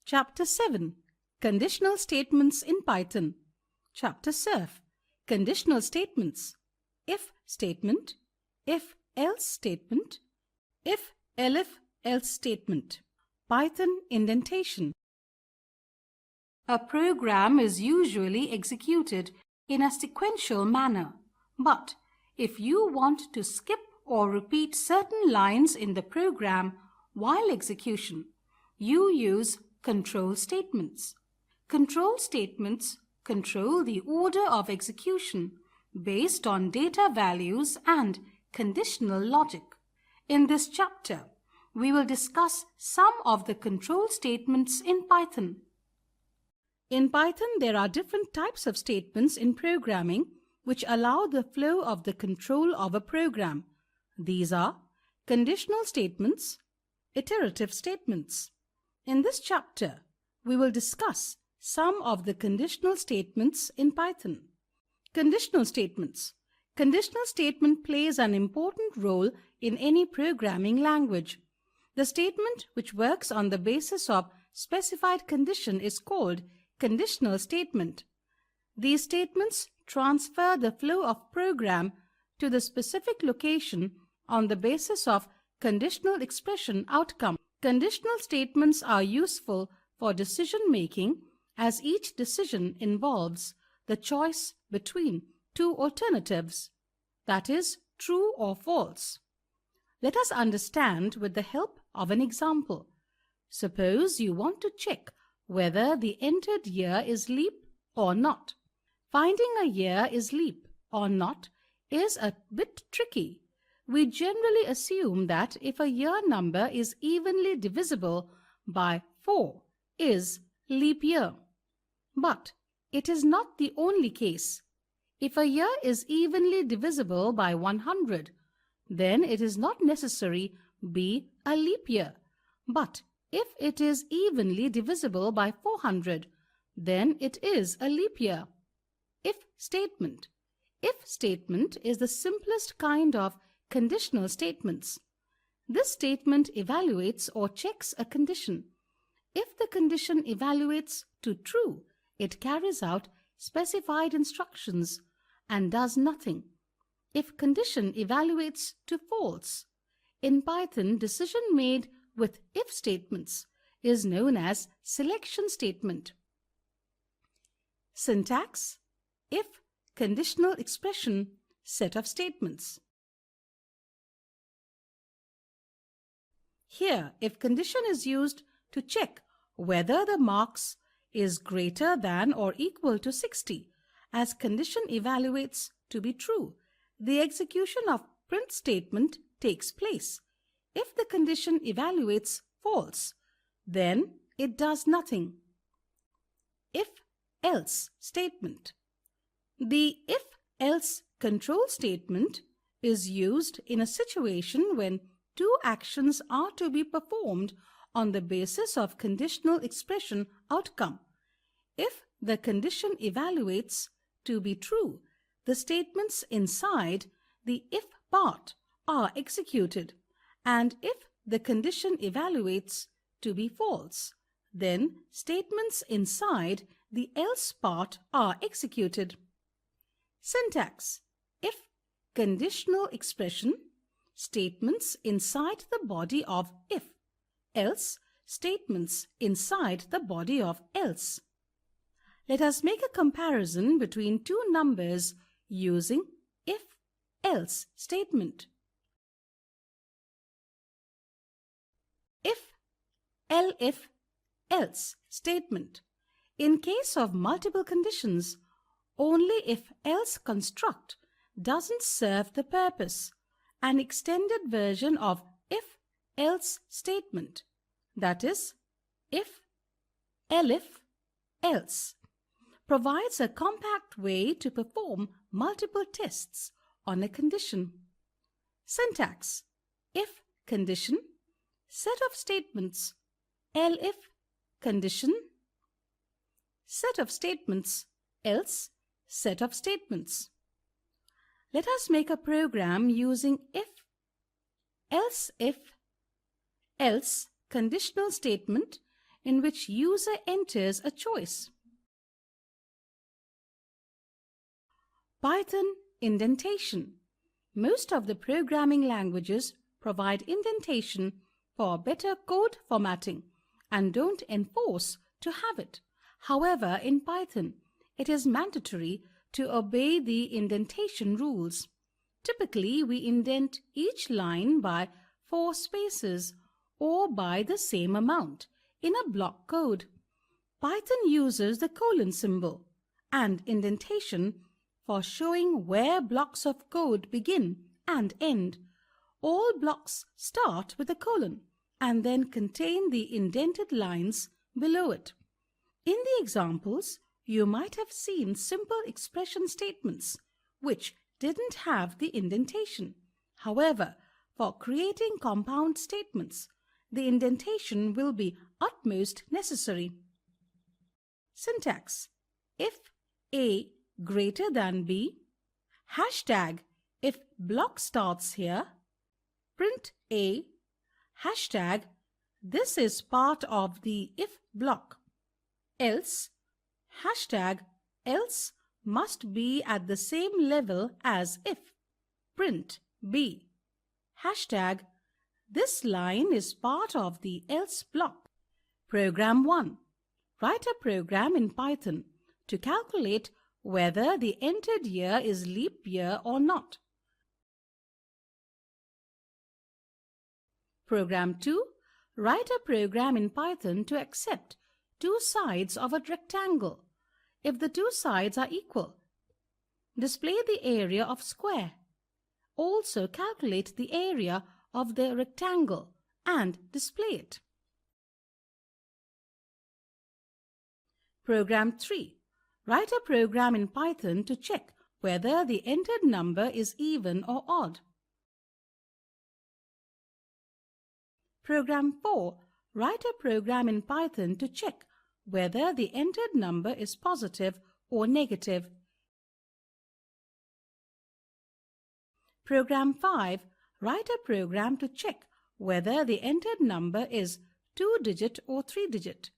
Chapter 7. Conditional Statements in Python. Chapter 7. Conditional Statements. If statement, if-else statement, if-elif-else statement. Python indentation. A program is usually executed in a sequential manner, but if you want to skip or repeat certain lines in the program while execution, you use control statements. Control statements control the order of execution based on data values and conditional logic. In this chapter, we will discuss some of the control statements in Python. In Python, there are different types of statements in programming which allow the flow of the control of a program. These are conditional statements, iterative statements. In this chapter, we will discuss some of the conditional statements in Python. Conditional statements. Conditional statement plays an important role in any programming language. The statement which works on the basis of specified condition is called conditional statement. These statements transfer the flow of program to the specific location on the basis of conditional expression outcome. Conditional statements are useful for decision making as each decision involves the choice between two alternatives, that is, true or false. Let us understand with the help of an example. Suppose you want to check whether the entered year is leap or not. Finding a year is leap or not is a bit tricky. We generally assume that if a year number is evenly divisible by 4 is leap year. But it is not the only case. If a year is evenly divisible by 100, then it is not necessary be a leap year. But if it is evenly divisible by 400, then it is a leap year. If statement. If statement is the simplest kind of conditional statements. This statement evaluates or checks a condition. If the condition evaluates to true, it carries out specified instructions and does nothing. If condition evaluates to false, in Python, decision made with if statements is known as selection statement. Syntax: if conditional expression set of statements. Here, if condition is used to check whether the marks is greater than or equal to 60, as condition evaluates to be true, the execution of print statement takes place. If the condition evaluates false, then it does nothing. If-else statement. The if-else control statement is used in a situation when two actions are to be performed on the basis of conditional expression outcome. If the condition evaluates to be true, the statements inside the if part are executed, and if the condition evaluates to be false, then statements inside the else part are executed. Syntax: if conditional expression, statements inside the body of if, else statements inside the body of else. Let us make a comparison between two numbers using if-else statement. If-elif else statement. In case of multiple conditions, only if-else construct doesn't serve the purpose. An extended version of if-else statement, that is, if-elif else, provides a compact way to perform multiple tests on a condition. Syntax: if condition, set of statements, elif condition, set of statements, else set of statements. Let us make a program using if, else conditional statement in which user enters a choice. Python indentation. Most of the programming languages provide indentation for better code formatting and don't enforce to have it. However, in Python, it is mandatory to obey the indentation rules. Typically, we indent each line by 4 spaces or by the same amount in a block code. Python uses the colon symbol and indentation for showing where blocks of code begin and end. All blocks start with a colon and then contain the indented lines below it. In the examples, you might have seen simple expression statements which didn't have the indentation. However, for creating compound statements, the indentation will be utmost necessary. Syntax: if A greater than B, hashtag if block starts here, print A, hashtag this is part of the if block, else, hashtag else must be at the same level as if, print B, hashtag this line is part of the else block. Program 1. Write a program in Python to calculate whether the entered year is leap year or not. Program 2. Write a program in Python to accept 2 sides of a rectangle. If the 2 sides are equal, display the area of square. Also calculate the area of the rectangle and display it. Program 3. Write a program in Python to check whether the entered number is even or odd. Program 4. Write a program in Python to check whether the entered number is positive or negative. Program 5. Write a program to check whether the entered number is 2-digit or 3-digit.